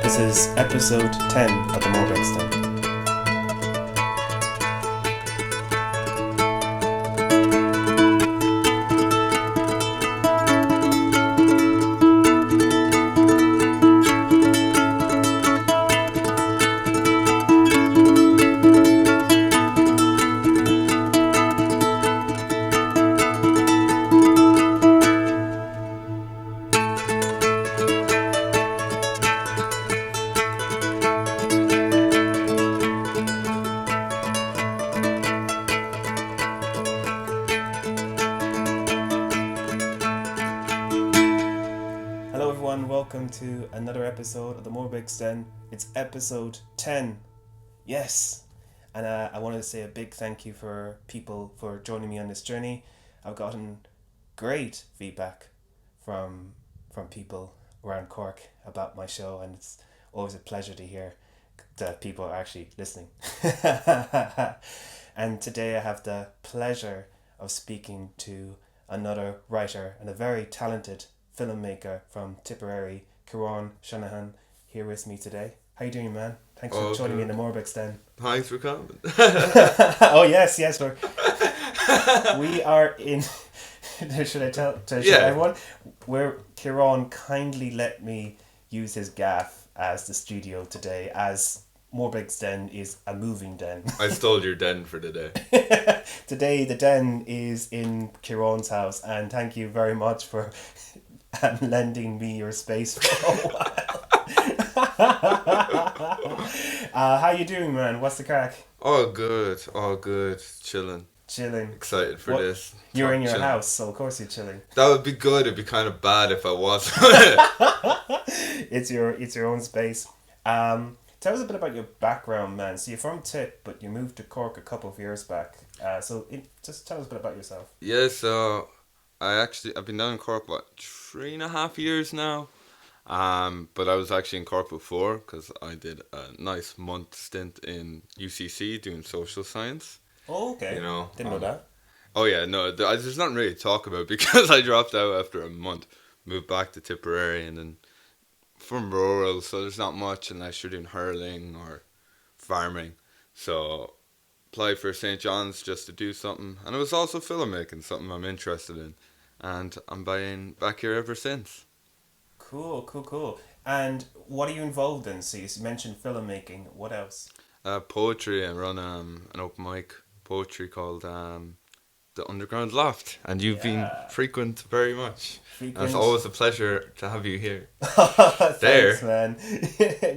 This is episode 10 of the Morebegsden. Welcome to another episode of the Morebegsden. It's episode 10. Yes. And I wanted to say a big thank you for people for joining me on this journey. I've gotten great feedback from people around Cork about my show, and it's always a pleasure to hear that people are actually listening. And today I have the pleasure of speaking to another writer and a very talented filmmaker from Tipperary, Ciaran Shanahan, here with me today. How you doing, man? Thanks for joining me in the Morebegsden. Thanks for coming. Oh yes, we are in. Should I tell everyone? Where Ciaran kindly let me use his gaff as the studio today, as Morebegsden is a moving den. I stole your den for the day. Today the den is in Ciaran's house, and thank you very much for lending me your space for a while. How you doing, man? What's the crack? All good. Chilling. Excited for this. You're in your house, so of course you're chilling. That would be good. It'd be kind of bad if I wasn't. It's your own space. Tell us a bit about your background, man. So you're from Tip, but you moved to Cork a couple of years back. Just tell us a bit about yourself. Yeah, so I've been down in Cork, 3.5 years now. But I was actually in Cork before because I did a nice month stint in UCC doing social science. Oh, okay. Didn't know that. Oh yeah, no, there's nothing really to talk about because I dropped out after a month, moved back to Tipperary, and then from rural, so there's not much unless you're doing hurling or farming. So applied for St. John's just to do something, and it was also filmmaking, something I'm interested in, and I'm been back here ever since. Cool. And what are you involved in? So you mentioned filmmaking. What else? Poetry. I run an open mic poetry called the Underground Loft, and you've been frequent very much. And it's always a pleasure to have you here. Thanks, man.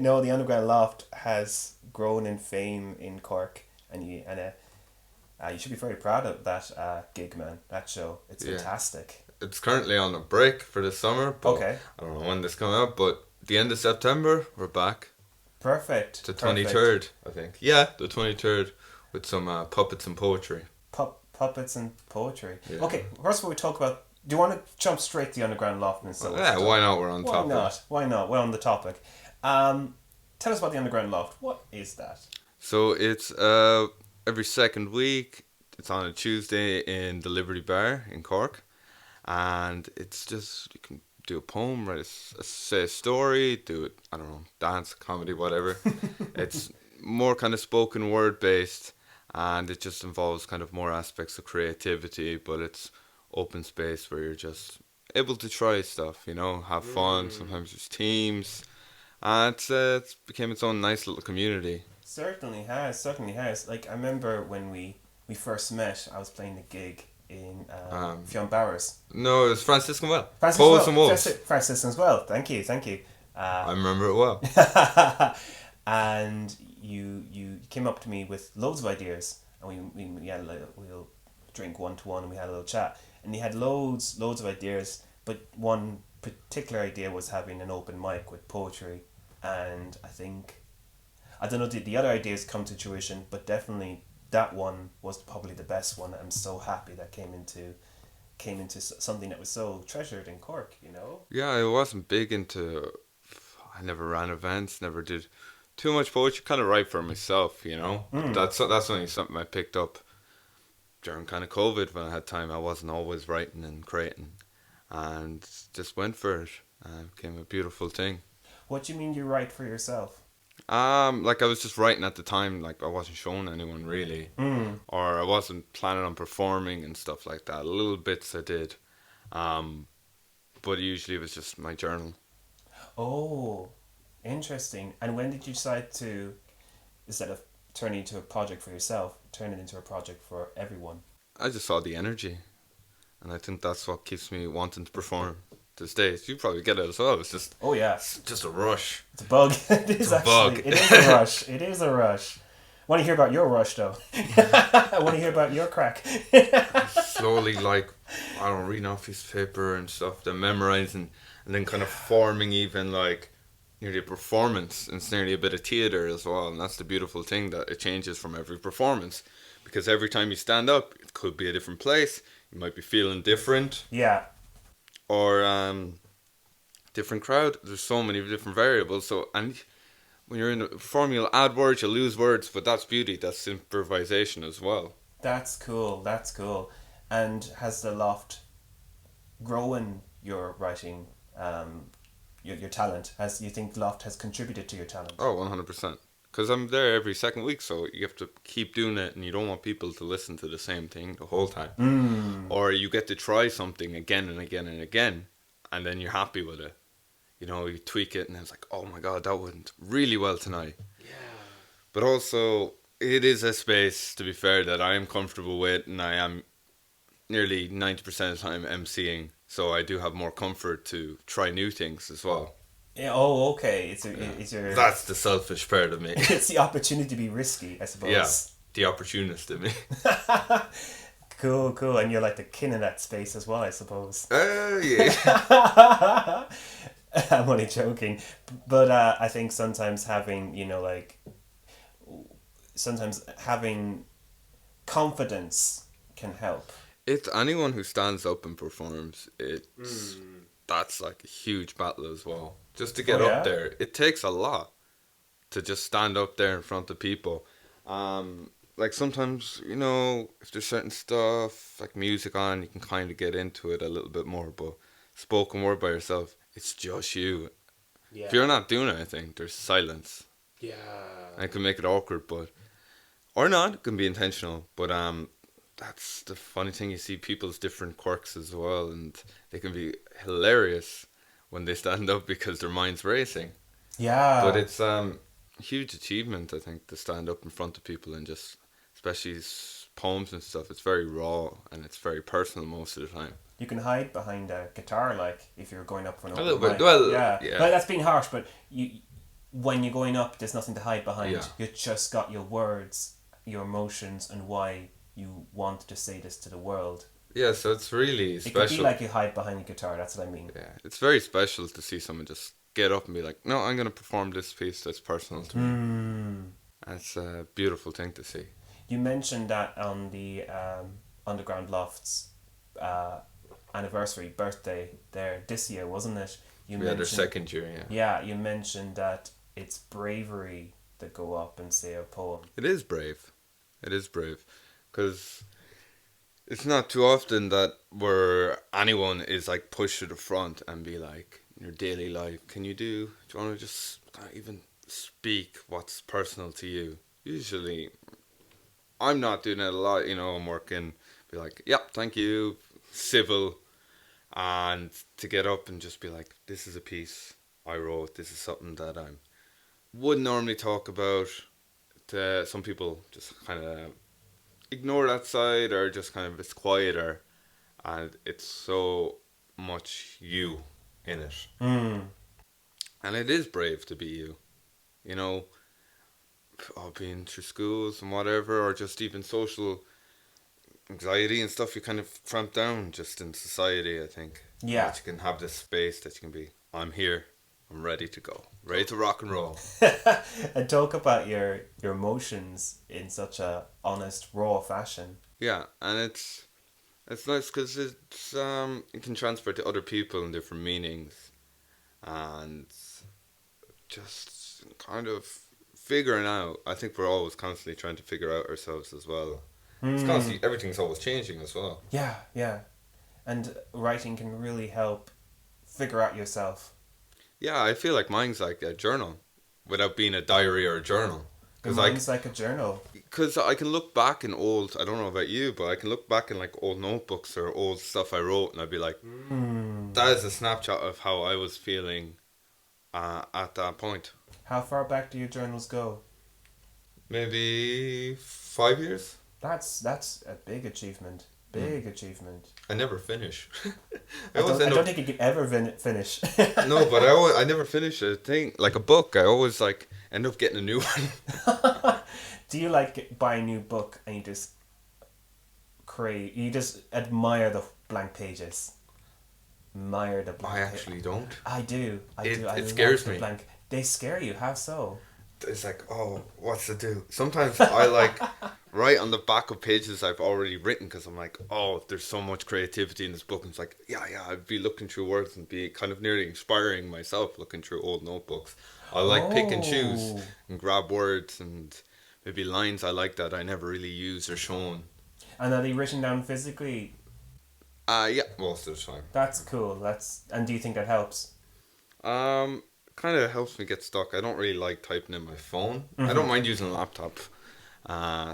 No, the Underground Loft has grown in fame in Cork, and you should be very proud of that gig, man. That show, it's fantastic. It's currently on a break for the summer, but I don't know when this comes out, but the end of September, we're back. Perfect. The 23rd, I think. Yeah, the 23rd, with some puppets and poetry. Puppets and poetry. Yeah. Okay, first of all, we talk about, do you want to jump straight to the Underground Loft? And why not? We're on topic. Why not? We're on the topic. Tell us about the Underground Loft. What is that? So it's every second week. It's on a Tuesday in the Liberty Bar in Cork. And it's just, you can do a poem, say a story, do it, I don't know, dance, comedy, whatever. It's more kind of spoken word based, and it just involves kind of more aspects of creativity, but it's open space where you're just able to try stuff, have fun. Sometimes there's teams, and it's became its own nice little community. Certainly has. Like, I remember when we first met, I was playing a gig in Fionn Bowers. No, it was Franciscan Well. Poets and Wolves. Franciscan Well. Thank you. I remember it well. And you came up to me with loads of ideas, and we had we'll drink 1-to-1, and we had a little chat. And he had loads of ideas, but one particular idea was having an open mic with poetry. And I don't know, did the other ideas come to fruition, but definitely that one was probably the best one. I'm so happy that came into something that was so treasured in Cork, Yeah, I wasn't big into, I never ran events, never did too much poetry, kind of write for myself, That's only something I picked up during kind of COVID when I had time. I wasn't always writing and creating, and just went for it. It became a beautiful thing. What do you mean you write for yourself? Like I was just writing at the time, like I wasn't showing anyone really, or I wasn't planning on performing and stuff like that. Little bits I did, um, but usually it was just my journal. Oh, interesting. And when did you decide to, instead of turning it into a project for yourself, turn it into a project for everyone? I just saw the energy, and I think that's what keeps me wanting to perform to this day. You probably get it as well. Oh yeah, It's just a rush. it's a bug. It It's is a actually. bug. It is a rush. It is a rush. I want to hear about your rush though. I want to hear about your crack. Slowly, like, I don't know, reading off piece of paper and stuff, then memorizing, and then kind of forming even like nearly a performance. And it's nearly a bit of theatre as well, and that's the beautiful thing, that it changes from every performance, because every time you stand up, it could be a different place. You might be feeling different, Yeah, or different crowd. There's so many different variables. So, and when you're in a performing, you'll add words, you'll lose words, but that's beauty. That's improvisation as well. that's cool. That's cool. And has the loft grown your writing, your talent? Has you think loft has contributed to your talent? Oh, 100%. Because I'm there every second week, so you have to keep doing it, and you don't want people to listen to the same thing the whole time. Or you get to try something again and again and again, and then you're happy with it. You know, you tweak it, and it's like, oh my god, that went really well tonight. But also, it is a space, to be fair, that I am comfortable with, and I am nearly 90% of the time MCing, so I do have more comfort to try new things as well. Yeah, oh, okay. It's your. That's the selfish part of me. It's the opportunity to be risky, I suppose. Yeah, the opportunist in me. Cool, cool. And you're like the king of that space as well, I suppose. Yeah. I'm only joking. But I think sometimes having, sometimes having confidence can help. It's anyone who stands up and performs. That's like a huge battle as well. Just to get Oh, up yeah? there, it takes a lot to just stand up there in front of people. Like sometimes, if there's certain stuff like music on, you can kind of get into it a little bit more. But spoken word by yourself, it's just you. Yeah. If you're not doing anything, there's silence. Yeah. And it can make it awkward, or not. It can be intentional. But that's the funny thing. You see people's different quirks as well, and they can be hilarious when they stand up because their mind's racing. Yeah. But it's a huge achievement, I think, to stand up in front of people and just, especially poems and stuff. It's very raw and it's very personal most of the time. You can hide behind a guitar, like if you're going up for an A open little bit. mic. Well, yeah. yeah. But that's being harsh. But when you're going up, there's nothing to hide behind. Yeah. You just got your words, your emotions, and why you want to say this to the world. Yeah, so it's really It special. could be like you hide behind a guitar. That's what I mean. Yeah, it's very special to see someone just get up and be like, no, I'm going to perform this piece that's personal to me. And it's a beautiful thing to see. You mentioned that on the Underground Loft's anniversary birthday there this year, wasn't it? We had our second year, yeah. Yeah, you mentioned that it's bravery to go up and say a poem. It is brave. It is brave. Because it's not too often that where anyone is like pushed to the front and be like, in your daily life, do you want to just even speak what's personal to you? Usually, I'm not doing it a lot, I'm working, be like, yep, thank you, civil, and to get up and just be like, this is a piece I wrote, this is something that I wouldn't normally talk about. Some people just kind of ignore that side, or just kind of it's quieter, and it's so much you in it. And it is brave to be you, being through schools and whatever, or just even social anxiety and stuff, you kind of cramp down just in society, I think. Yeah. That you can have this space that you can be, I'm here, I'm ready to go, ready to rock and roll. And talk about your emotions in such a honest, raw fashion. Yeah, and it's nice because it's it can transfer to other people in different meanings, and just kind of figuring out. I think we're always constantly trying to figure out ourselves as well. It's constantly, everything's always changing as well. Yeah, yeah. And writing can really help figure out yourself. Yeah, I feel like mine's like a journal, without being a diary or a journal. Your mind's like a journal. Because I can look back in old, I don't know about you, but I can look back in like old notebooks or old stuff I wrote, and I'd be like, that is a snapshot of how I was feeling at that point. How far back do your journals go? Maybe 5 years. That's a big achievement. Big achievement. I never finish. I don't think you could ever finish. No, but I never finish a thing like a book. I always like end up getting a new one. Do you like buy a new book and you just you just admire the blank pages? Admire the blank I actually don't. I do. It scares me. They scare you. How so? It's like, oh, what's to do? Sometimes I like write on the back of pages I've already written because I'm like, oh, there's so much creativity in this book. And it's like, yeah, I'd be looking through words and be kind of nearly inspiring myself looking through old notebooks. I like pick and choose and grab words and maybe lines I like that I never really use or shown. And are they written down physically? Yeah, most of the time. That's cool. And do you think that helps? Kind of helps me get stuck. I don't really like typing in my phone. I don't mind using a laptop.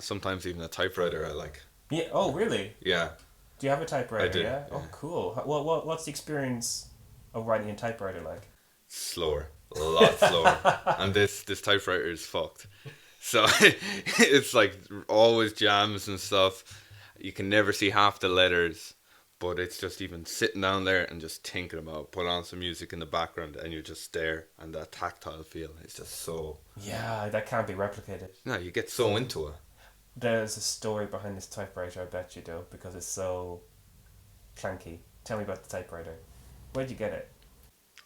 Sometimes even a typewriter I like. Yeah. Oh, really? Yeah. Do you have a typewriter? I do. Yeah. Oh, cool. What's the experience of writing a typewriter like? Slower. A lot slower. And this typewriter is fucked. So it's like always jams and stuff. You can never see half the letters. But it's just even sitting down there and just thinking about put on some music in the background and you're just there and that tactile feel is just so... Yeah, that can't be replicated. No, you get so into it. There's a story behind this typewriter, I bet you do, because it's so clanky. Tell me about the typewriter. Where'd you get it?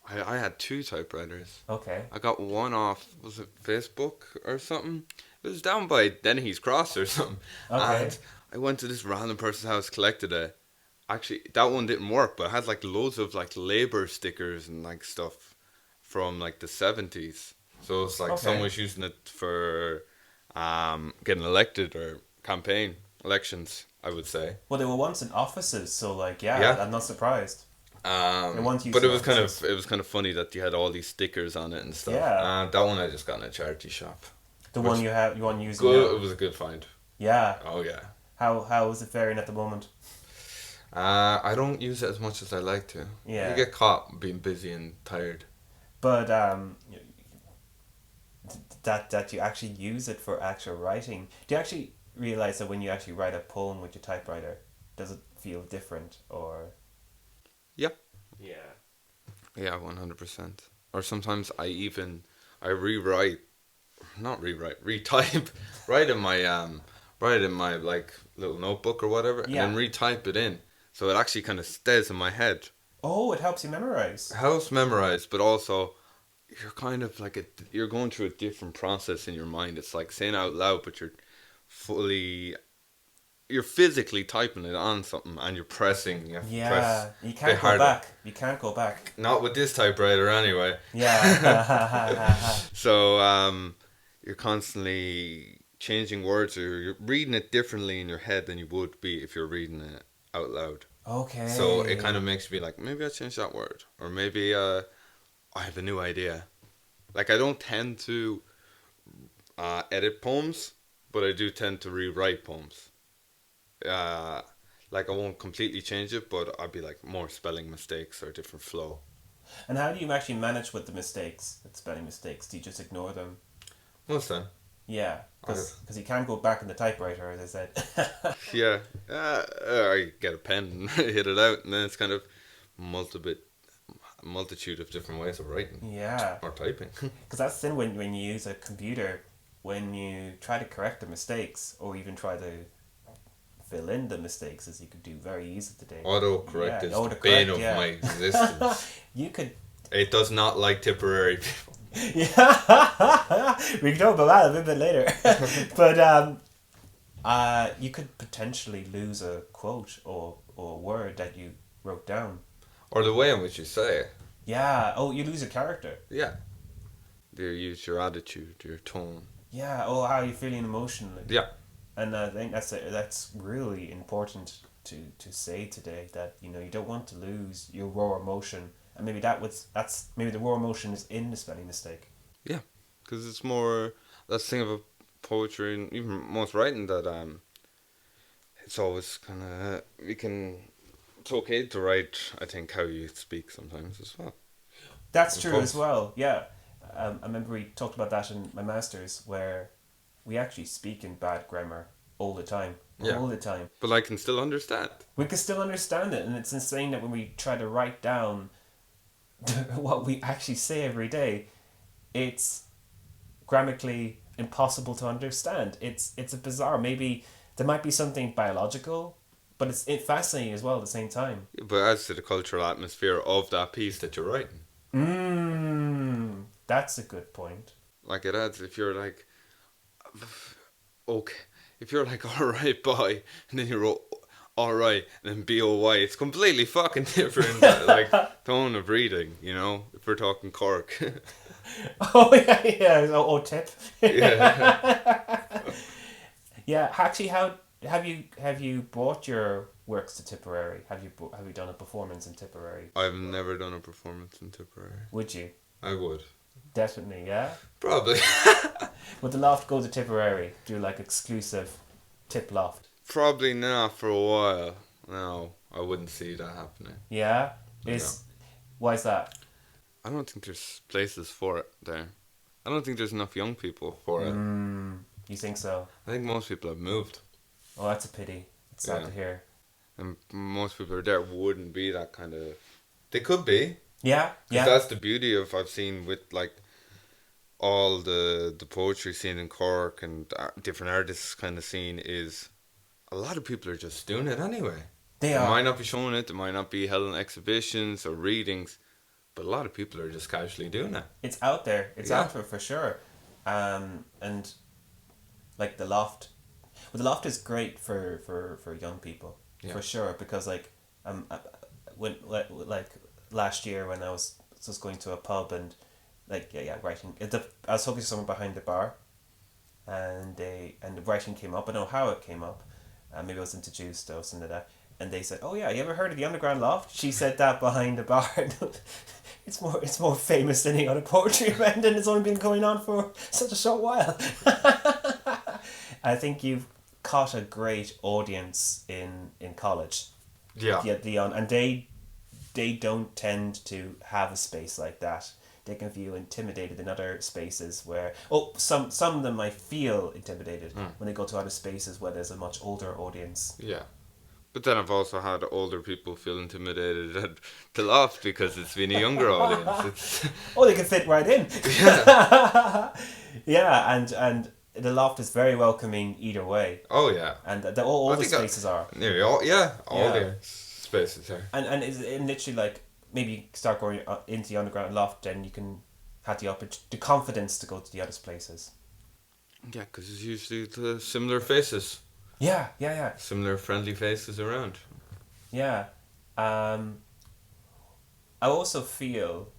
I had 2 typewriters. Okay. I got one off, was it Facebook or something? It was down by Dennehy's Cross or something. Okay. And I went to this random person's house, collected it. Actually, that one didn't work, but it had like loads of like Labour stickers and like stuff from like the 70s. So it's like someone was using it for getting elected or campaign elections, I would say. Well, they were once in offices, so like yeah. I'm not surprised. But it was kind of funny that you had all these stickers on it and stuff. Yeah. That one I just got in a charity shop. The one you want using. Good. It was a good find. Yeah. Oh yeah. How is it faring at the moment? I don't use it as much as I like to. Yeah. You get caught being busy and tired. But that you actually use it for actual writing. Do you actually realize that when you actually write a poem with your typewriter, does it feel different or? Yeah. Yeah. Yeah, 100%. Or sometimes I retype, write in my like little notebook or whatever, and then retype it in. So it actually kind of stays in my head. Oh, it helps you memorize. It helps memorize, but also you're kind of like you're going through a different process in your mind. It's like saying out loud, but you're physically typing it on something and you're pressing. You can't go back. You can't go back. Not with this typewriter anyway. Yeah. So you're constantly changing words, or you're reading it differently in your head than you would be if you're reading it out loud. Okay. So it kind of makes me like, maybe I change that word, or maybe I have a new idea. Like I don't tend to edit poems, but I do tend to rewrite poems. Like I won't completely change it, but I'll be like more spelling mistakes or different flow. And how do you actually manage with the spelling mistakes? Do you just ignore them? Most time. Yeah, because you can't go back in the typewriter, as I said. Yeah, I get a pen and hit it out, and then it's kind of multitude of different ways of writing. Yeah. Or typing. Because that's the thing when you use a computer, when you try to correct the mistakes, or even try to fill in the mistakes, as you could do very easily today. Autocorrect is the bane of my existence. It does not like Tipperary people. Yeah, we can talk about that a little bit later. But you could potentially lose a quote or word that you wrote down. Or the way in which you say it. Yeah. Oh, you lose a character. Yeah. You use your attitude, your tone. Yeah. Oh, how you're feeling emotionally. Yeah. And I think that's really important to say today, that you don't want to lose your raw emotion and maybe that's maybe the raw emotion is in the spelling mistake. Yeah, because it's more that's the thing about poetry and even most writing that it's always kind of it's okay to write. I think how you speak sometimes as well. That's In true as post. well. Yeah, I remember we talked about that in my masters, where we actually speak in bad grammar all the time. Yeah. All the time. But I can still understand. We can still understand it, and it's insane that when we try to write down what we actually say every day, it's grammatically impossible to understand. It's a bizarre. Maybe there might be something biological, but it's fascinating as well at the same time. But it adds to the cultural atmosphere of that piece that you're writing. That's a good point. Like it adds if you're like, okay, if you're like all right, boy, and then you wrote all right and then BOY, it's completely fucking different. Like tone of reading, you know. If we're talking Cork. Oh yeah, yeah. Oh, tip. Yeah. Yeah, actually, how have you brought your works to Tipperary? Have you done a performance in Tipperary? I've never done a performance in Tipperary. Would you? I would. Definitely, yeah. Probably. Would the loft go to Tipperary? Do like exclusive tip loft? Probably not for a while. No, I wouldn't see that happening. Yeah. Yeah. Why is that? I don't think there's places for it there. I don't think there's enough young people for it. You think so? I think most people have moved. Oh, that's a pity. It's sad Yeah. to hear. And most people are there wouldn't be that kind of... They could be. Yeah, 'Cause yeah. that's the beauty of I've seen with like all the poetry scene in Cork and different artists kind of scene is a lot of people are just doing it anyway. They are. might not be showing it, they might not be held in exhibitions or readings, but a lot of people are just casually doing it. It's out there. It's Yeah. out there for sure. And like the loft, well, the loft is great for young people Yeah. for sure, because like when like last year when I was just going to a pub and like yeah writing I was talking to someone behind the bar, and the writing came up. I don't know how it came up. Maybe I was introduced or something like that. And they said, "Oh yeah, you ever heard of the Underground Loft?" She said that behind the bar. It's more famous than any other poetry event, and it's only been going on for such a short while. I think you've caught a great audience in college. Yeah. And they don't tend to have a space like that. They can feel intimidated in other spaces where some of them might feel intimidated when they go to other spaces where there's a much older audience. Yeah. But then I've also had older people feel intimidated at the loft because it's been a younger audience. It's, Oh, they can fit right in. yeah. Yeah, and the loft is very welcoming either way, Oh yeah. and all I the think spaces are. Nearly all. Yeah. All Yeah. the spaces there. And it's literally like maybe you start going into the Underground Loft, and you can have the confidence to go to the other places. Yeah, because it's usually the similar faces, Yeah, yeah, yeah, similar friendly faces around. yeah. I also feel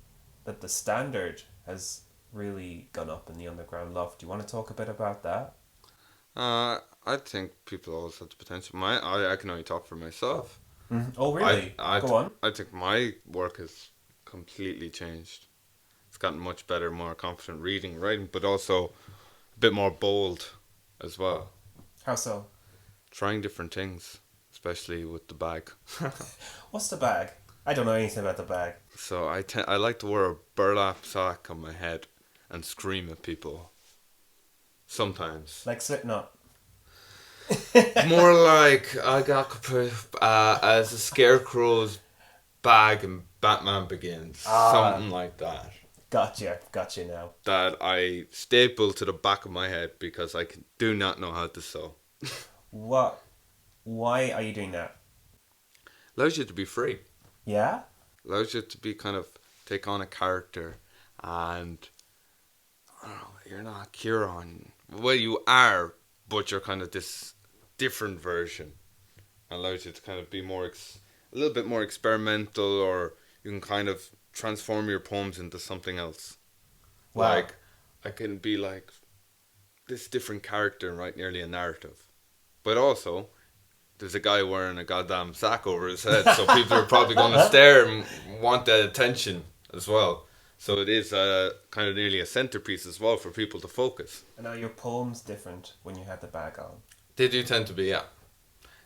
that the standard has really gone up in the Underground Loft. Do you want to talk a bit about that? I think people always have the potential. I can only talk for myself. Oh, really? Go on. I think my work has completely changed. It's gotten much better, more confident reading, writing, but also a bit more bold as well. How so? Trying different things, especially with the bag. What's the bag? I don't know anything about the bag. So I like to wear a burlap sack on my head and scream at people. Sometimes. Like Slipknot. More like I got as a scarecrow's bag in Batman Begins. Something like that. Gotcha now. That I staple to the back of my head because I do not know how to sew. What? Why are you doing that? Allows you to be free. Yeah? Allows you to be kind of take on a character and I don't know, you're not Ciaran. Well, you are, but you're kind of this different version. Allows you to kind of be more a little bit more experimental, or you can kind of transform your poems into something else. Wow. Like I can be like this different character and write nearly a narrative. But also there's a guy wearing a goddamn sack over his head, so people are probably going to stare and want that attention as well. So it is kind of nearly a centerpiece as well for people to focus. And are your poems different when you have the bag on? They do tend to be, yeah.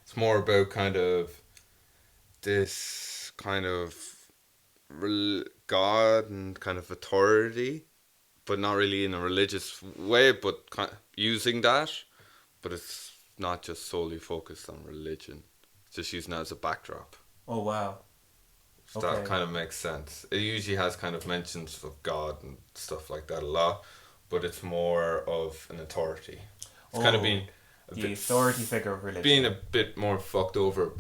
It's more about kind of this kind of God and kind of authority, but not really in a religious way, but using that. But it's not just solely focused on religion. It's just using that as a backdrop. Oh, wow. So that kind of makes sense. It usually has kind of mentions of God and stuff like that a lot, but it's more of an authority. It's kind of being the authority figure of religion. Being a bit more fucked over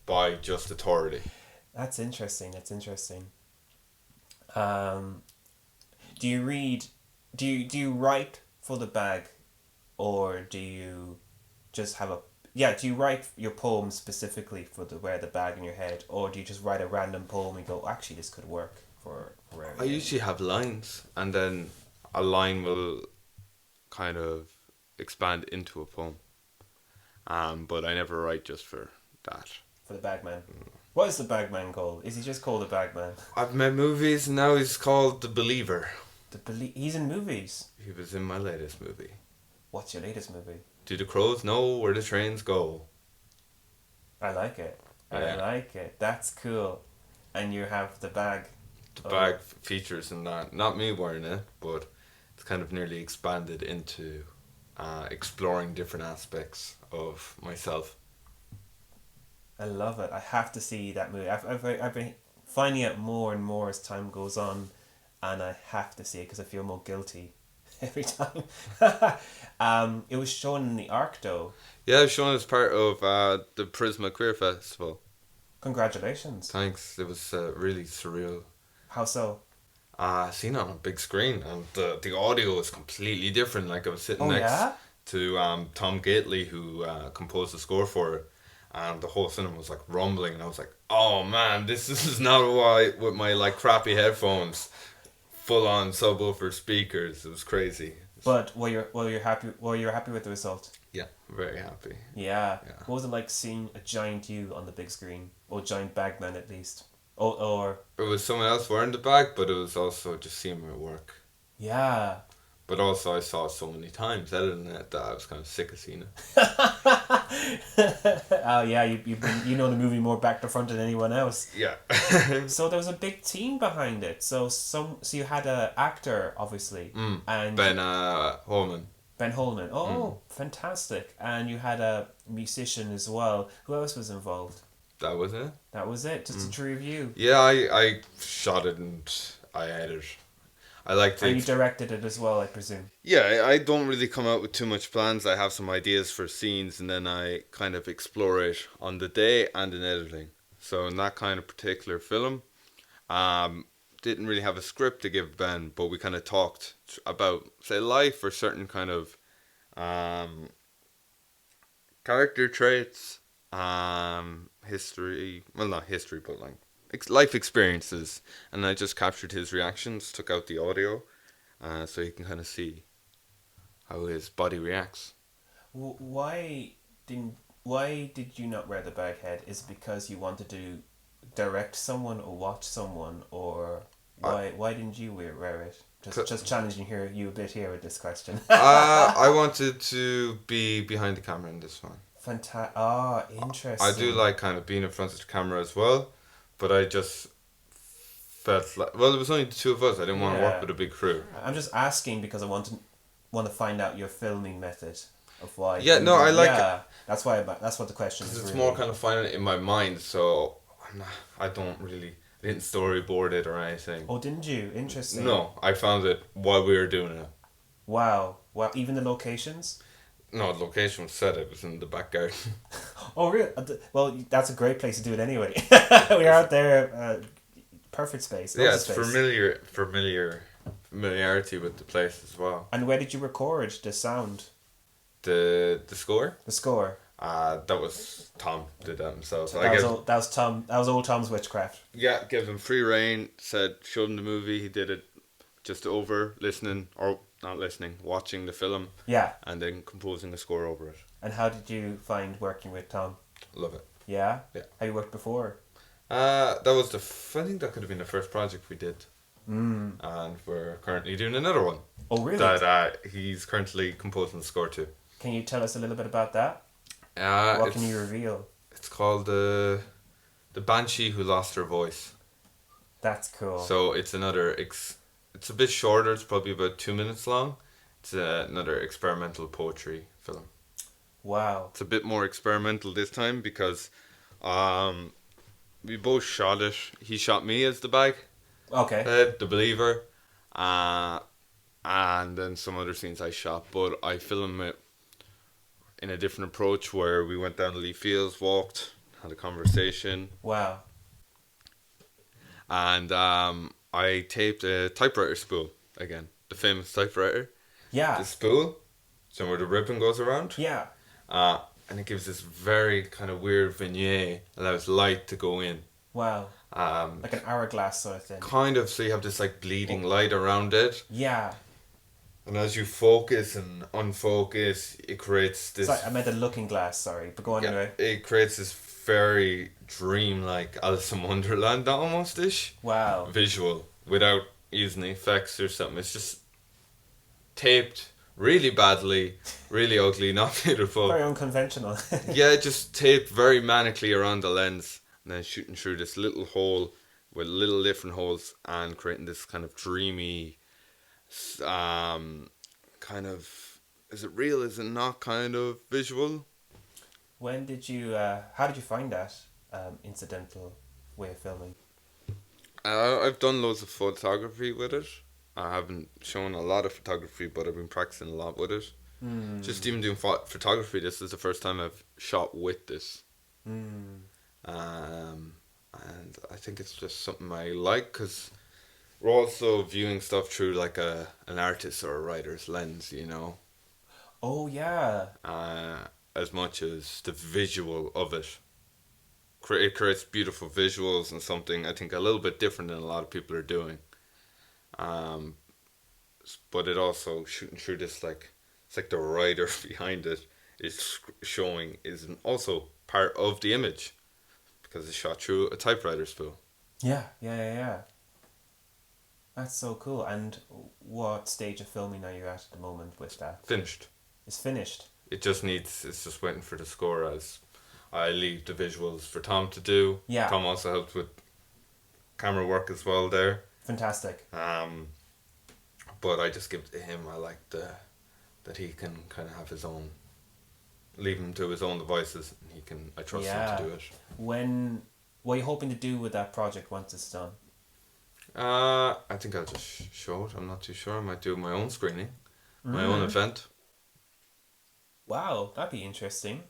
by just authority. That's interesting. Do you read? Do you write for the bag, or do you just have a? Yeah, do you write your poems specifically for wear the bag in your head, or do you just write a random poem and go, actually, this could work for I usually have lines, and then a line will kind of expand into a poem. But I never write just for that. For the bagman. What is the bagman called? Is he just called the bagman? I've made movies, and now he's called The Believer. He's in movies? He was in my latest movie. What's your latest movie? Do the crows know where the trains go? I like it. Yeah. I like it. That's cool. And you have the bag. The bag features in that. Not me wearing it, but it's kind of nearly expanded into exploring different aspects of myself. I love it. I have to see that movie. I've been finding out more and more as time goes on, and I have to see it because I feel more guilty every time. It was shown in the Arc, though. Yeah, it was shown as part of the Prisma Queer Festival. Congratulations. Thanks. It was really surreal. How so? Seen it on a big screen, and the audio is completely different. Like, I was sitting next to Tom Gately, who composed the score for it, and the whole cinema was like rumbling, and I was like, oh man, this is not why with my like crappy headphones, full on subwoofer speakers. It was crazy. But were you happy with the result? Yeah, very happy. Yeah. What was it like seeing a giant you on the big screen, or giant bagman at least? Or it was someone else wearing the bag, but it was also just seeing my work. Yeah. But also I saw it so many times editing it that I was kind of sick of seeing it. Oh yeah, you know the movie more back to front than anyone else. Yeah. So there was a big team behind it. So you had an actor obviously, and Ben Holman. Ben Holman. Oh, fantastic! And you had a musician as well. Who else was involved? That was it. That was it. Just the three of you. Yeah, I shot it and I edited. I like to. And you directed it as well, I presume. Yeah, I don't really come out with too much plans. I have some ideas for scenes, and then I kind of explore it on the day and in editing. So in that kind of particular film, didn't really have a script to give Ben, but we kind of talked about, say, life or certain kind of character traits, history. Well, not history, but like life experiences, and I just captured his reactions, took out the audio, so you can kind of see how his body reacts. Why did you not wear the bag head? Is it because you wanted to direct someone or watch someone, or why didn't you wear it? Just challenging you a bit here with this question. I wanted to be behind the camera in this one. Fantastic. Interesting. I do like kind of being in front of the camera as well, but I just felt like, well, it was only the two of us. I didn't want to work with a big crew. I'm just asking because I want to find out your filming method of why. Yeah, no, I like it. That's why. That's what the question is. It's really more kind of finding it in my mind, so I didn't storyboard it or anything. Oh, didn't you? Interesting. No, I found it while we were doing it. Wow. Even the locations? No, the location was set. It was in the back garden. Oh, really? Well, that's a great place to do it anyway. We're out there. Perfect space. Yeah, it's familiarity with the place as well. And where did you record the sound? The score? The score. That was Tom did that himself. So that was Tom. That was old Tom's witchcraft. Yeah, gave him free reign. Said showed him the movie. He did it just over listening or not listening, watching the film. Yeah. And then composing a score over it. And how did you find working with Tom? Love it. Yeah? Yeah. Have you worked before? That was I think that could have been the first project we did. Mm. And we're currently doing another one. Oh, really? That he's currently composing the score to. Can you tell us a little bit about that? What can you reveal? It's called the Banshee Who Lost Her Voice. That's cool. So it's another it's a bit shorter. It's probably about 2 minutes long. It's another experimental poetry film. Wow. It's a bit more experimental this time because we both shot it. He shot me as the bag. Okay. The believer. And then some other scenes I shot. But I filmed it in a different approach where we went down to Lee Fields, walked, had a conversation. Wow. And I taped a typewriter spool again. The famous typewriter. Yeah. The spool. So where the ribbon goes around. Yeah. And it gives this very kind of weird vignette, allows light to go in. Wow. Like an hourglass sort of thing. Kind of, so you have this like bleeding light around it. Yeah. And as you focus and unfocus, it creates this... Sorry, I meant the looking glass, sorry. But go on anyway. It creates this very dream-like Alice in Wonderland almost-ish. Wow. Visual, without using effects or something. It's just taped really badly, really ugly, not beautiful. Very unconventional. Yeah, just taped very manically around the lens and then shooting through this little hole with little different holes and creating this kind of dreamy kind of, is it real, is it not, kind of visual. When did you how did you find that incidental way of filming? I've done loads of photography with it. I haven't shown a lot of photography, but I've been practicing a lot with it. Just even doing photography, this is the first time I've shot with this. And I think it's just something I like because we're also viewing stuff through like an artist or a writer's lens, you know. Oh yeah. As much as the visual of it. It creates beautiful visuals and something I think a little bit different than a lot of people are doing. But it also shooting through this like, it's like the writer behind it is showing is also part of the image because it's shot through a typewriter spool. Yeah. That's so cool. And what stage of filming are you at the moment with that? Finished. It's finished. It's just waiting for the score as I leave the visuals for Tom to do. Yeah. Tom also helped with camera work as well there. Fantastic. But I just give it to him. I like that he can kind of have his own, leave him to his own devices, and I trust him to do it. What are you hoping to do with that project once it's done? I think I'll just show it. I'm not too sure. I might do my own screening, my own event. Wow, that'd be interesting.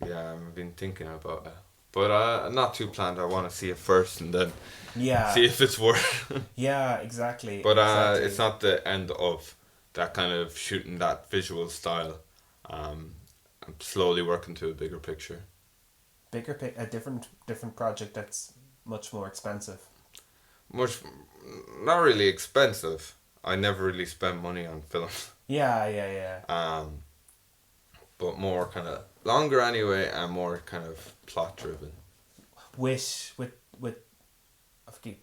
Yeah, I've been thinking about it. But not too planned. I want to see it first and then see if it's worth. Yeah, exactly. But exactly. It's not the end of that kind of shooting that visual style. I'm slowly working to a bigger picture. A different project that's much more expensive. Not really expensive. I never really spent money on film. Yeah. But more kind of longer anyway, and more kind of plot driven. With I forget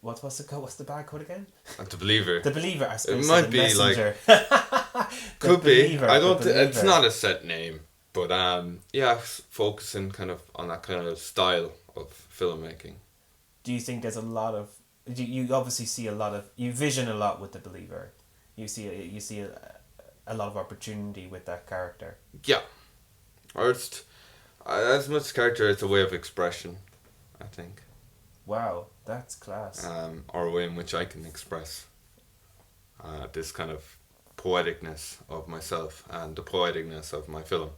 what's the bag code again? The Believer. The Believer. I suppose it might be messenger. like could Believer, be. I don't. It's not a set name, but focusing kind of on that kind of style of filmmaking. Do you think there's a lot of? You obviously see you vision a lot with The Believer. You see a lot of opportunity with that character. Yeah, or it's as much character, it's a way of expression, I think. Wow, that's class. Or a way in which I can express this kind of poeticness of myself and the poeticness of my film.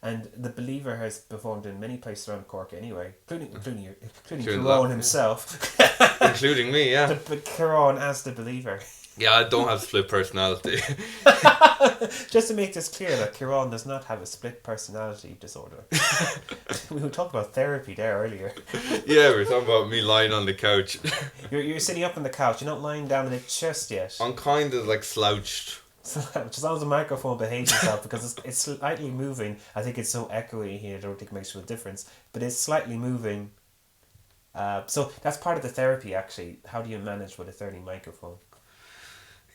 And The Believer has performed in many places around Cork anyway, including Ciaran himself. Including me, yeah. But Ciaran as The Believer. Yeah, I don't have split personality. Just to make this clear, that Ciaran does not have a split personality disorder. We were talking about therapy there earlier. Yeah, we were talking about me lying on the couch. You're sitting up on the couch. You're not lying down on it just yet. I'm kind of like slouched Which as long as the microphone behaves itself, because it's slightly moving. I think it's so echoey here. I don't think it makes a difference, but it's slightly moving. So that's part of the therapy, actually. How do you manage with a 30 microphone?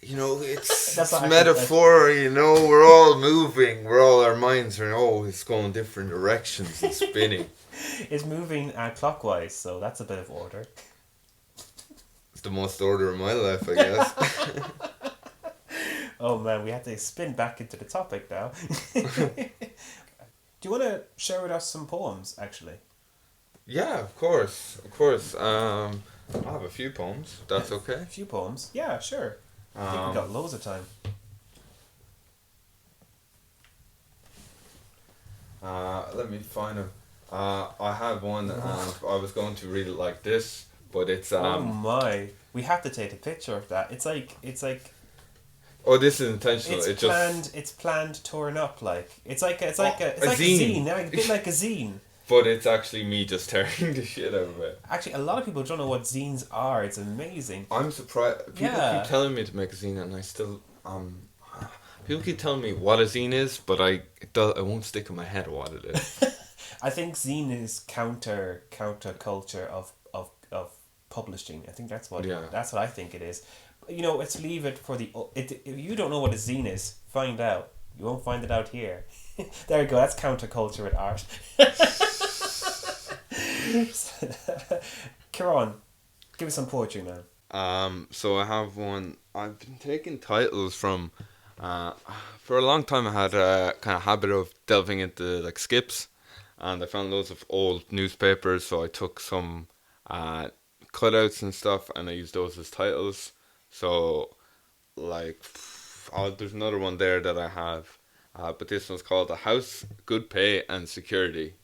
You know, it's, That's it's not metaphor, you know, we're all moving, our minds are always going different directions and spinning. It's moving clockwise, so that's a bit of order. It's the most order of my life, I guess. Oh man, we have to spin back into the topic now. Do you want to share with us some poems, actually? Yeah, of course, of course. I have a few poems, if that's okay. A few poems? Yeah, sure. I think we got loads of time. Let me find them. I have one, and I was going to read it like this, but it's Oh my! We have to take a picture of that. It's like Oh, this is intentional. it's It planned. just. It's planned, torn up. Like it's like a zine. zine. Yeah, a bit like a zine. But it's actually me just tearing the shit out of it. Actually, a lot of people don't know what zines are. It's amazing. I'm surprised. People Yeah. keep telling me to make a zine, and I still People keep telling me what a zine is, but it won't stick in my head what it is. I think zine is counter culture of publishing. I think that's what I think it is. You know, let's leave it for if you don't know what a zine is, find out. You won't find it out here. There you go. That's counterculture with art. Ciaran, give us some poetry now. So I have one. I've been taking titles from. For a long time, I had a kind of habit of delving into like skips, and I found loads of old newspapers. So I took some cutouts and stuff, and I used those as titles. So, like, there's another one there that I have, but this one's called "A House, Good Pay and Security."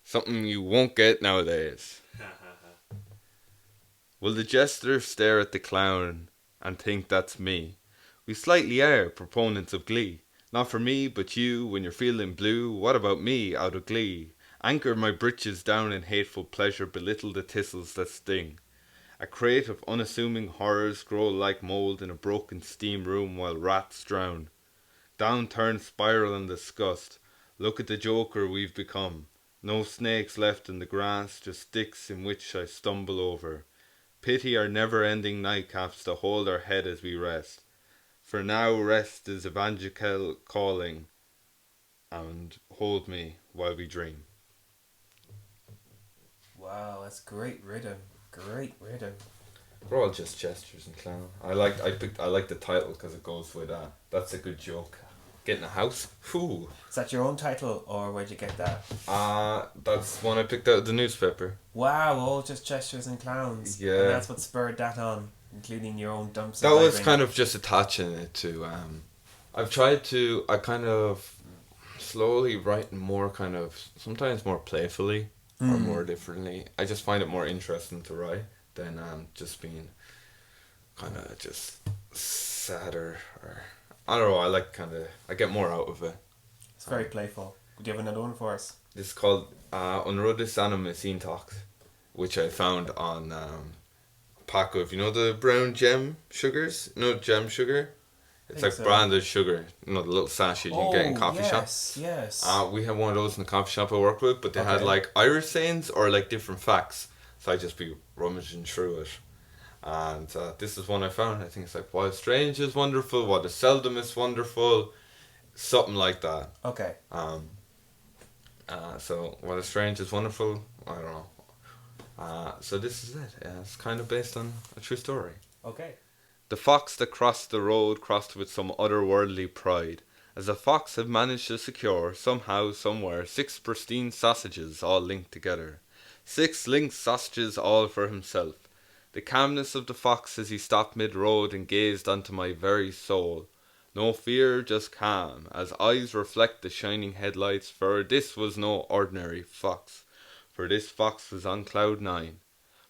Something you won't get nowadays. Will the jester stare at the clown and think that's me? We slightly are proponents of glee. Not for me, but you, when you're feeling blue. What about me, out of glee? Anchor my britches down in hateful pleasure, belittle the thistles that sting. A crate of unassuming horrors grow like mould in a broken steam room while rats drown. Down-turned spiral and disgust. Look at the joker we've become. No snakes left in the grass, just sticks in which I stumble over. Pity our never-ending nightcaps to hold our head as we rest. For now rest is evangelical calling, and hold me while we dream. Wow, that's great rhythm. Great rhythm. We're all just gestures and clown. I like the title because it goes with that's a good joke. Getting a house. Whew. Is that your own title, or where'd you get that? That's one I picked out of the newspaper. Wow, all just gestures and clowns. Yeah. And that's what spurred that on, including your own dumps. That was kind of just attaching it to. I kind of slowly write more kind of sometimes more playfully or more differently. I just find it more interesting to write than just being kind of just sadder or. I don't know, I get more out of it. It's very playful. Do you have another one for us? This is called An Rudis Anam Talks, which I found on pack of, the brown gem sugars? Gem sugar? It's like so. Branded sugar. The little sachet you can get in coffee shops. Yes. We had one of those in the coffee shop I worked with, but they had like Irish sayings or like different facts. So I'd just be rummaging through it. And this is one I found. I think it's like, what is strange is wonderful, what is seldom is wonderful. Something like that. Okay. So what is strange is wonderful. I don't know. So this is it. It's kind of based on a true story. Okay. The fox that crossed the road crossed with some otherworldly pride, as the fox had managed to secure, somehow, somewhere, 6 pristine sausages all linked together. 6 linked sausages all for himself. The calmness of the fox as he stopped mid-road and gazed onto my very soul. No fear, just calm, as eyes reflect the shining headlights, for this was no ordinary fox, for this fox was on cloud 9.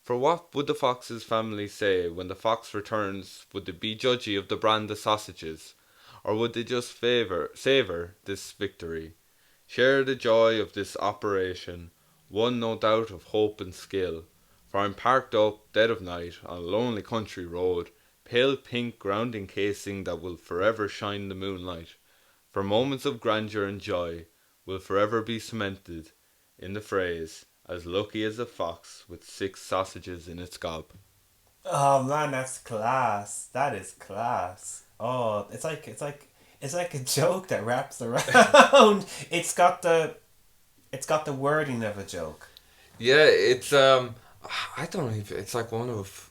For what would the fox's family say when the fox returns? Would they be judgy of the brand of sausages, or would they just savour this victory? Share the joy of this operation, one no doubt of hope and skill. For I'm parked up, dead of night, on a lonely country road, pale pink ground encasing that will forever shine the moonlight. For moments of grandeur and joy will forever be cemented in the phrase, as lucky as a fox with 6 sausages in its gob. Oh man, that's class. That is class. Oh, it's like a joke that wraps around. It's got the wording of a joke. Yeah, it's I don't know if it's like one of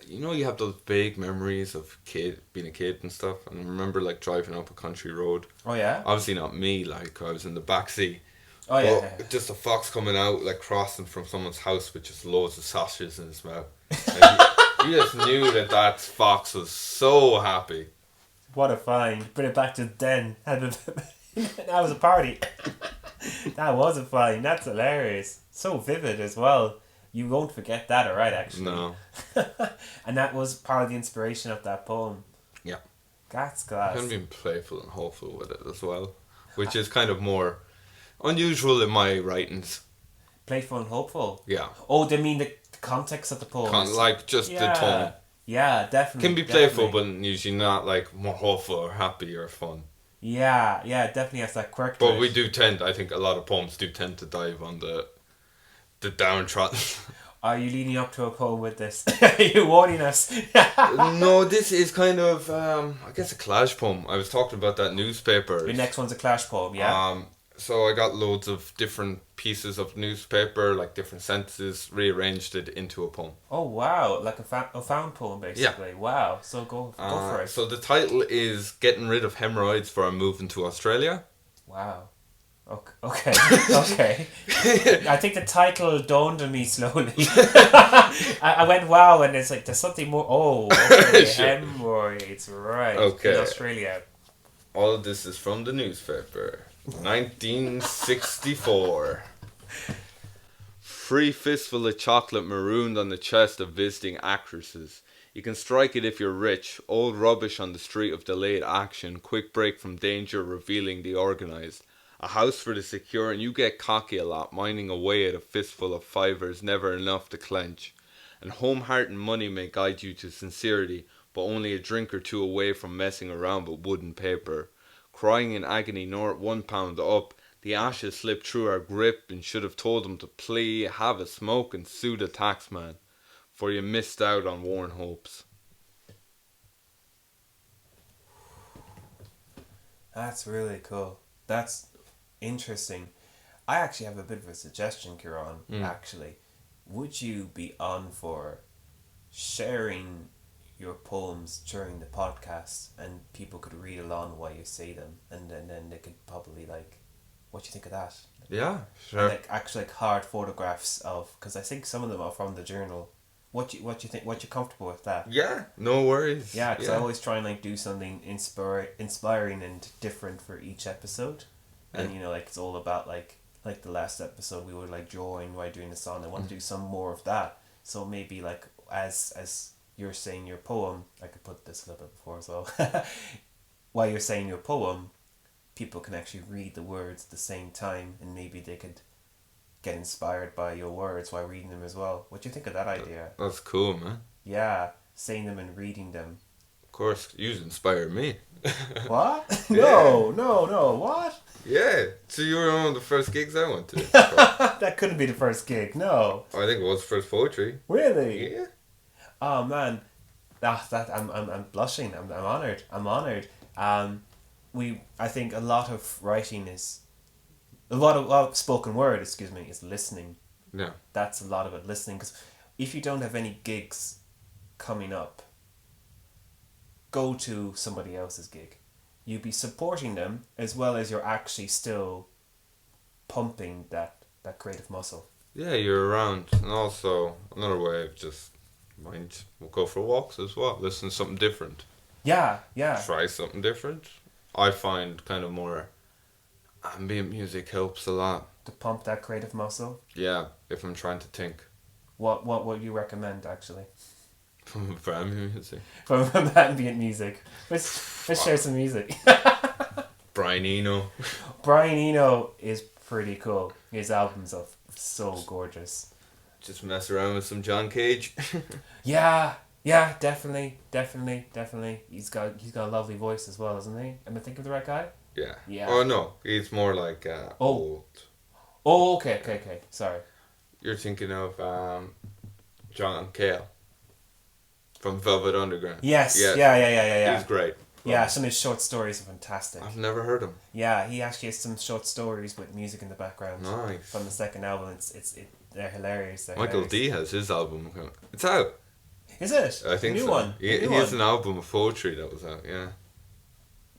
you know, you have those big memories of being a kid and stuff, and I remember like driving up a country road. Oh yeah. Obviously not me, like I was in the back seat. Oh yeah. But just a fox coming out, like crossing from someone's house with just loads of sausages in his mouth. Like, you just knew that fox was so happy. What a find! Bring it back to then. That was a party. That was a find. That's hilarious. So vivid as well. You won't forget that, alright? Actually. No. And that was part of the inspiration of that poem. Yeah. That's class. I'm being playful and hopeful with it as well, which is kind of more unusual in my writings. Playful and hopeful. Yeah. Oh, they mean the context of the poem. Like just the tone. Yeah, definitely. Can be playful, but usually not like more hopeful or happy or fun. Yeah, definitely has that quirk. But we do tend, I think a lot of poems do tend to dive on the downtrodden. Are you leading up to a poem with this? Are you warning us? No, this is kind of, I guess a clash poem. I was talking about that newspaper. The next one's a clash poem, yeah? So I got loads of different pieces of newspaper, like different sentences, rearranged it into a poem. Oh, wow. Like a found poem, basically. Yeah. Wow. So go for it. So the title is Getting Rid of Hemorrhoids for I'm Moving to Australia. Wow. Okay. Okay. I think the title dawned on me slowly. I went, wow, and it's like, there's something more. Oh, okay. Sure. Hemorrhoids, right. Okay. In Australia. All of this is from the newspaper. 1964. Free fistful of chocolate marooned on the chest of visiting actresses. You can strike it if you're rich. Old rubbish on the street of delayed action. Quick break from danger revealing the organised. A house for the secure, and you get cocky a lot, mining away at a fistful of fivers, never enough to clench. And home heart and money may guide you to sincerity, but only a drink or two away from messing around with wood and paper. Crying in agony, nor at £1 up, the ashes slipped through our grip, and should have told him to plea, have a smoke, and sue the taxman, for you missed out on worn hopes. That's really cool. That's interesting. I actually have a bit of a suggestion, Ciaran, actually. Would you be on for sharing your poems during the podcast and people could read along while you say them, and then they could probably like, what do you think of that? Yeah, sure. And like actually like hard photographs of, because I think some of them are from the journal. What you think? What you comfortable with that? Yeah, no worries. Yeah, because I always try and like do something inspiring and different for each episode. And you know, like it's all about like the last episode we were like drawing while doing the song. I want to do some more of that. So maybe like as you're saying your poem, I could put this a little bit before as well. While you're saying your poem, people can actually read the words at the same time, and maybe they could get inspired by your words while reading them as well. What do you think of that idea? That's cool, man. Yeah, saying them and reading them. Of course, you inspire me. What? Yeah. No, what? Yeah, so you were one of the first gigs I went to. That couldn't be the first gig, no. I think it was first poetry. Really? Yeah. Oh man, I'm blushing. I'm honored. I think a lot of writing is a lot of spoken word. Is listening. Yeah. That's a lot of it, listening. Because if you don't have any gigs coming up, go to somebody else's gig. You'd be supporting them as well as you're actually still pumping that creative muscle. Yeah, you're around. And also, another way of just we'll go for walks as well. Listen to something different. Yeah. Try something different. I find kind of more ambient music helps a lot. To pump that creative muscle? Yeah, if I'm trying to think. What would you recommend, actually? From ambient music. From ambient music. Let's share some music. Brian Eno. Brian Eno is pretty cool. His albums are so gorgeous. Just mess around with some John Cage. Yeah, Yeah, definitely. He's got a lovely voice as well, isn't he? Am I thinking of the right guy? Yeah. Yeah. Oh no, he's more like Oh. old. Oh, okay. Sorry. You're thinking of John Cale from Velvet Underground. Yes. Yes, Yeah. he's great. Yeah, some of his short stories are fantastic. I've never heard him. Yeah, he actually has some short stories with music in the background. Nice. From the second album. They're hilarious. Michael D has his album. It's out. Is it? I think a new so. one. He has an album of poetry that was out. Yeah.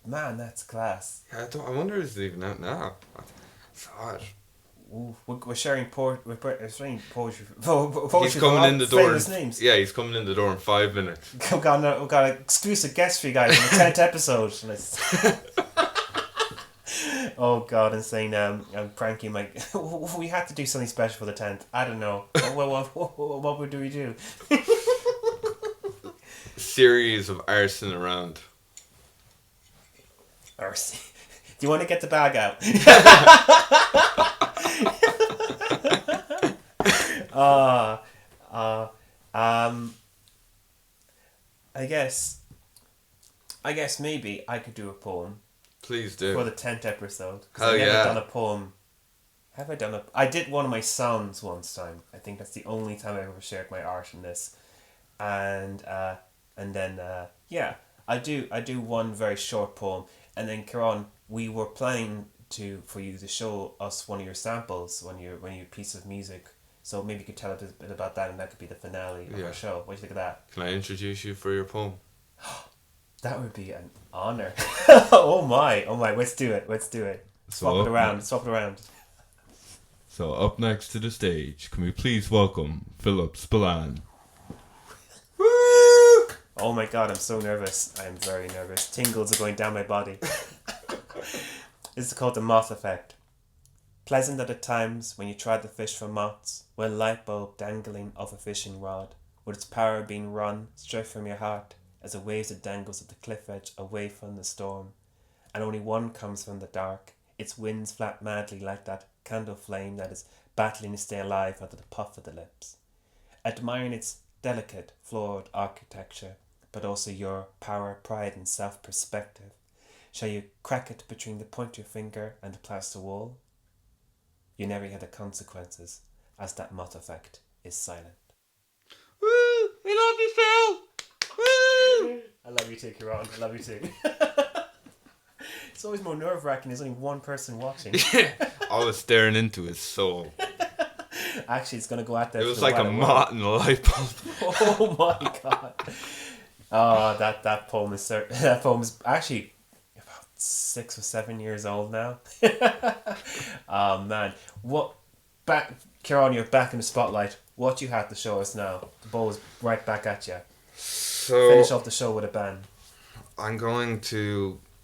Man, that's class. Yeah, I wonder is it even out now. It's odd. Ooh, we're sharing we're sharing poetry. He's coming in the door. Famous names. Yeah, he's coming in the door in 5 minutes. We've got an exclusive guest for you guys in the 10th episode. Oh God, insane! I'm pranking my. We had to do something special for the 10th. I don't know. What do we do? Series of arson around. Arson. Do you want to get the bag out? I guess maybe I could do a poem Please do. for the 10th episode. 'Cause Hell I've never yeah. done a poem. Have I done a? I did one of my songs once time. I think that's the only time I've ever shared my art in this, and then yeah, I do one very short poem, and then Ciaran, we were planning for you to show us one of your samples, one of your piece of music. So maybe you could tell us a bit about that, and that could be the finale of Yeah. our show. What do you think of that? Can I introduce you for your poem? That would be an honor. Oh my! Let's do it. Swap it around. So up next to the stage, can we please welcome Phil Spillane? Woo! Oh my God! I'm so nervous. I'm very nervous. Tingles are going down my body. This is called the moth effect. Pleasant are the times when you try to fish for moths, with a light bulb dangling off a fishing rod, with its power being run straight from your heart, as it waves it dangles at the cliff edge away from the storm, and only one comes from the dark. Its winds flap madly like that candle flame that is battling to stay alive under the puff of the lips. Admiring its delicate, flawed architecture, but also your power, pride, and self-perspective, shall you crack it between the point of your finger and the plaster wall? You never hear the consequences, as that moth effect is silent. Woo! We love you, Phil! Woo! I love you too, Ciaran. I love you too. It's always more nerve-wracking. There's only one person watching. I was staring into his soul. Actually, it's going to go out there. It was like a moth in a light bulb. Oh my God. Oh, that poem is actually about 6 or 7 years old now. Oh man, Ciaran, you're back in the spotlight. What you had to show us now? The ball is right back at you. So Finish off the show with a bang.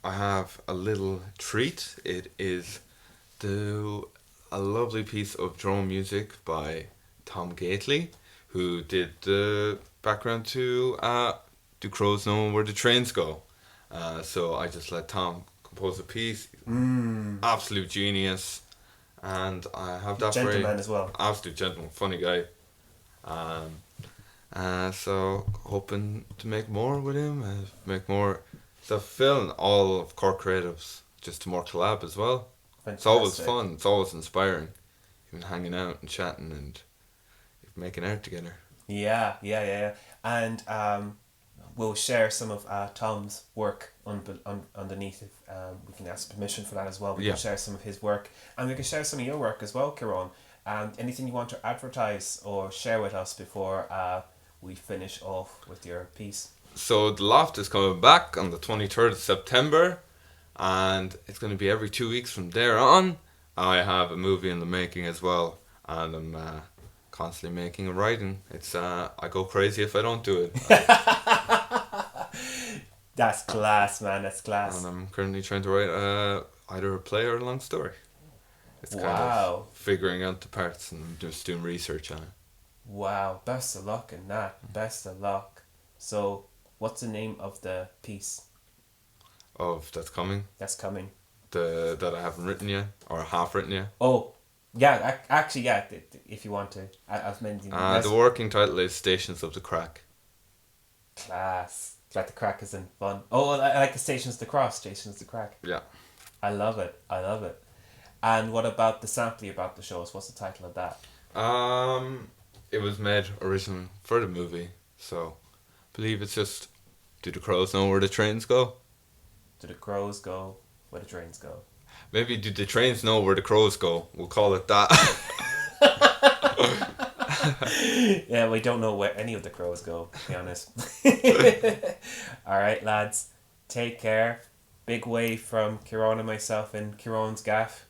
I have a little treat. It is a lovely piece of drone music by Tom Gately, who did the background to Do Crows Know Where the Trains Go. So I just let Tom compose a piece. Absolute genius. And I have that Gentleman as well. Absolute gentleman, funny guy. So hoping to make more with him, make more stuff. Phil and all of Cork creatives, just to more collab as well. Fantastic. It's always fun. It's always inspiring. Even hanging out and chatting and making art together. Yeah. And we'll share some of Tom's work underneath. If we can ask permission for that as well. We can share some of his work, and we can share some of your work as well, Ciaran. Anything you want to advertise or share with us before we finish off with your piece? So the Loft is coming back on the 23rd of September, and it's going to be every 2 weeks from there on. I have a movie in the making as well, and I'm constantly making and writing. It's I go crazy if I don't do it. That's class, man. That's class. And I'm currently trying to write either a play or a long story. It's kind of figuring out the parts and just doing research on it. Wow, best of luck in that. Best of luck. So, what's the name of the piece? That's coming? That's coming. That I haven't written yet, or half written yet? Oh, yeah, actually, yeah, if you want to. I've mentioned the working title is Stations of the Crack. Class. Like the crack is in fun. Oh, I like the Stations to Cross. Stations to Crack. Yeah. I love it. I love it. And what about the sample about the shows? What's the title of that? It was made originally for the movie, so I believe it's just Do the Crows Know Where the Trains Go? Do the crows go where the trains go? Maybe Do the Trains Know Where the Crows Go? We'll call it that. Yeah, we don't know where any of the crows go, to be honest. Alright, lads. Take care. Big wave from Ciaran and myself in Ciaran's gaff.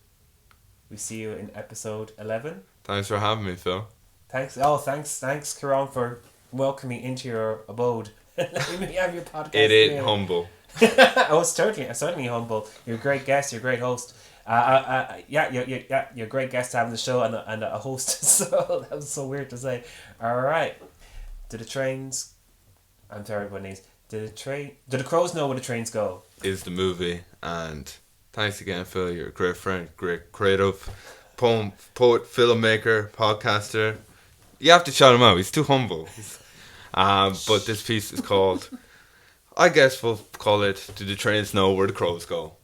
We see you in episode 11. Thanks for having me, Phil. Thanks. Oh, thanks, Ciaran, for welcoming me into your abode. Let me have your podcast. It ain't humble. Oh, certainly humble. You're a great guest. You're a great host. You're a great guest having the show and a host. So that was so weird to say. All right. Do the trains? I'm terrible with names. Do the crows know where the trains go? Is the movie, and thanks again, Phil. You're a great friend, great creative, poet, filmmaker, podcaster. You have to shout him out. He's too humble. But this piece is called, I guess we'll call it, Do the Trains Know Where the Crows Go?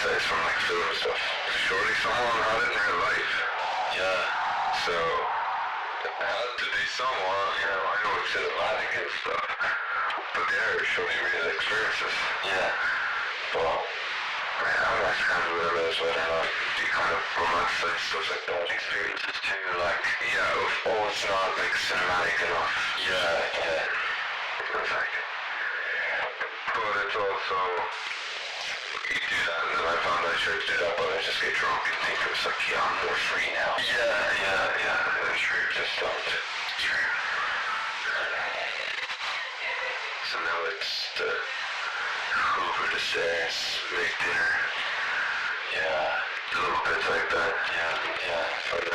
Say from like film and stuff. Surely someone had it in real life. Yeah. So it had to be someone, you know, I know it's cinematic and stuff, but they're surely real experiences. Yeah. But man, I'm not kind of real as well, and like you kind of romanticize stuff like that. Experiences too, like it's not like cinematic enough. Yeah, yeah. Exactly. But it's also you do that, and then I found I tried to do that, but I just get drunk and think it was like, yeah, I'm more free now. Yeah. That's true. Just don't. True. So now it's the hoover the stairs, make dinner. Yeah. Little bits like that. Yeah. For the